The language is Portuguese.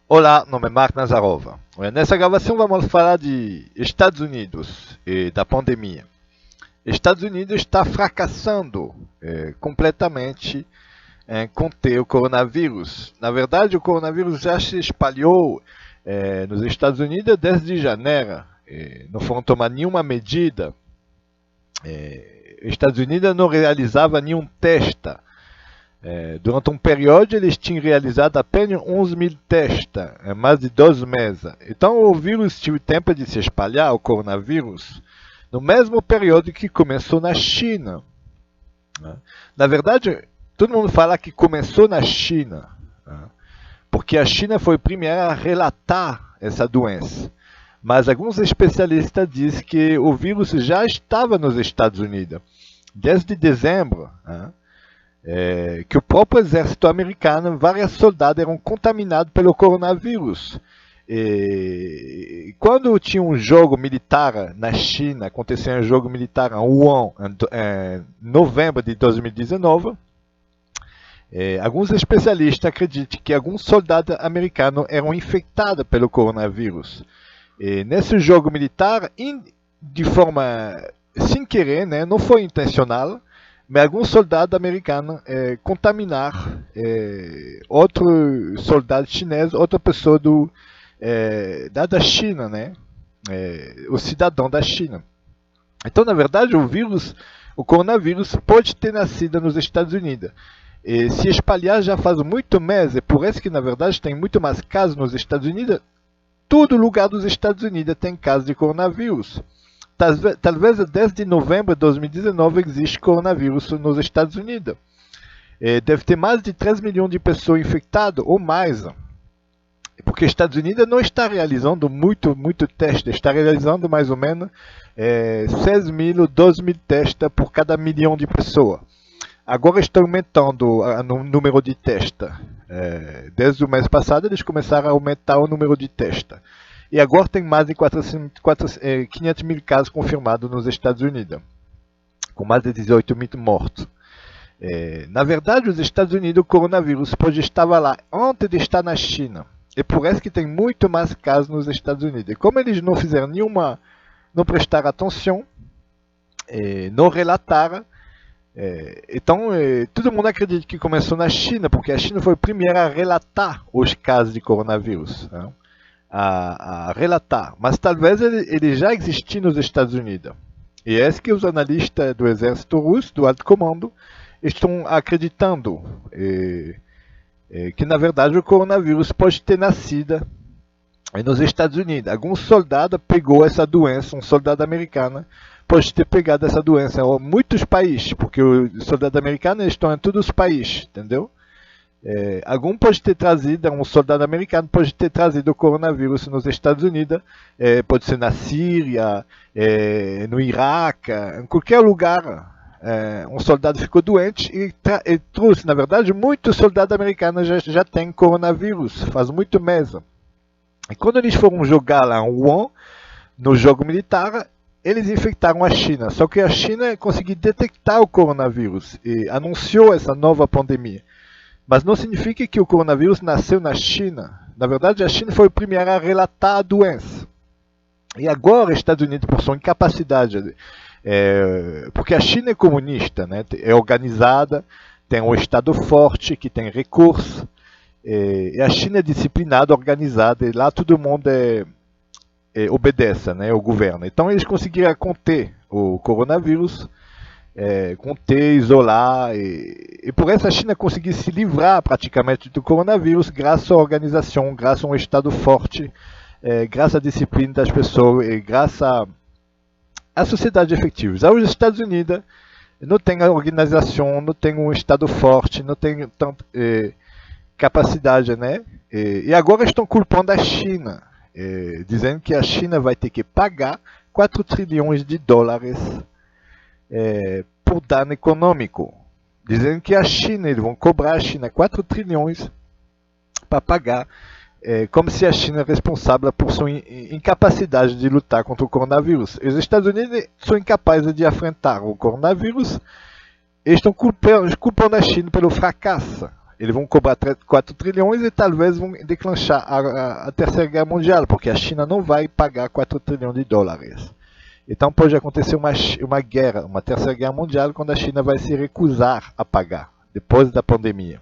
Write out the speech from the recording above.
Olá, meu nome é Mark Nazarova. Nessa gravação vamos falar de Estados Unidos e da pandemia. Estados Unidos está fracassando completamente em conter o coronavírus. Na verdade, o coronavírus já se espalhou nos Estados Unidos desde janeiro. Não foram tomar nenhuma medida. Os Estados Unidos não realizava nenhum teste. Durante um período, eles tinham realizado apenas 11.000 testes, em mais de 2 meses. Então, o vírus teve tempo de se espalhar, o coronavírus, no mesmo período que começou na China. Na verdade, todo mundo fala que começou na China, porque a China foi a primeira a relatar essa doença. Mas alguns especialistas dizem que o vírus já estava nos Estados Unidos, desde dezembro. Que o próprio exército americano, vários soldados eram contaminados pelo coronavírus. Quando tinha um jogo militar na China, aconteceu um jogo militar em Wuhan, em novembro de 2019, alguns especialistas acreditam que alguns soldados americanos eram infectados pelo coronavírus. Nesse jogo militar, de forma sem querer, né, não foi intencional, mas alguns soldados americanos contaminaram outro soldado chinês, outra pessoa da China, né? O cidadão da China. Então, na verdade, o coronavírus pode ter nascido nos Estados Unidos. Se espalhar já faz muito meses, por isso que, na verdade, tem muito mais casos nos Estados Unidos. Todo lugar dos Estados Unidos tem casos de coronavírus. Talvez desde novembro de 2019 existe coronavírus nos Estados Unidos. Deve ter mais de 3 milhões de pessoas infectadas ou mais. Porque os Estados Unidos não está realizando muito teste, está realizando mais ou menos 6.000, 12.000 testes por cada milhão de pessoas. Agora está aumentando o número de testes. Desde o mês passado eles começaram a aumentar o número de testes. E agora tem mais de 500 mil casos confirmados nos Estados Unidos, com mais de 18 mil mortos. Na verdade, os Estados Unidos, o coronavírus pode estar lá antes de estar na China. E por isso que tem muito mais casos nos Estados Unidos. E como eles não fizeram não prestaram atenção, não relataram, então todo mundo acredita que começou na China, porque a China foi a primeira a relatar os casos de coronavírus. Né? A relatar, mas talvez ele já existia nos Estados Unidos. E é isso que os analistas do exército russo, do alto comando, estão acreditando, que na verdade o coronavírus pode ter nascido nos Estados Unidos. Algum soldado pegou essa doença, um soldado americano pode ter pegado essa doença em muitos países, porque os soldados americanos estão em todos os países, entendeu? Algum pode ter trazido, um soldado americano pode ter trazido o coronavírus nos Estados Unidos, pode ser na Síria, no Iraque, em qualquer lugar. Um soldado ficou doente e trouxe, na verdade, muitos soldados americanos já têm coronavírus, faz muito meses. E quando eles foram jogar lá em Wuhan, no jogo militar, eles infectaram a China. Só que a China conseguiu detectar o coronavírus e anunciou essa nova pandemia. Mas não significa que o coronavírus nasceu na China. Na verdade, a China foi a primeira a relatar a doença. E agora, os Estados Unidos, por sua incapacidade, porque a China é comunista, né? É organizada, tem um Estado forte, que tem recursos, e a China é disciplinada, organizada, e lá todo mundo obedece, né, o governo. Então, eles conseguiram conter o coronavírus, conter, isolar, e por isso a China conseguiu se livrar praticamente do coronavírus graças à organização, graças a um Estado forte, graças à disciplina das pessoas e graças à sociedade efetiva. Já os Estados Unidos não têm a organização, não têm um Estado forte, não têm tanta capacidade, né? E agora estão culpando a China, dizendo que a China vai ter que pagar 4 trilhões de dólares por dano econômico, dizendo que a China, eles vão cobrar a China 4 trilhões para pagar, como se a China é responsável por sua incapacidade de lutar contra o coronavírus. Os Estados Unidos são incapazes de enfrentar o coronavírus e estão culpando a China pelo fracasso. Eles vão cobrar 4 trilhões e talvez vão declanchar a Terceira Guerra Mundial, porque a China não vai pagar 4 trilhões de dólares. Então pode acontecer uma guerra, uma Terceira Guerra Mundial, quando a China vai se recusar a pagar, depois da pandemia.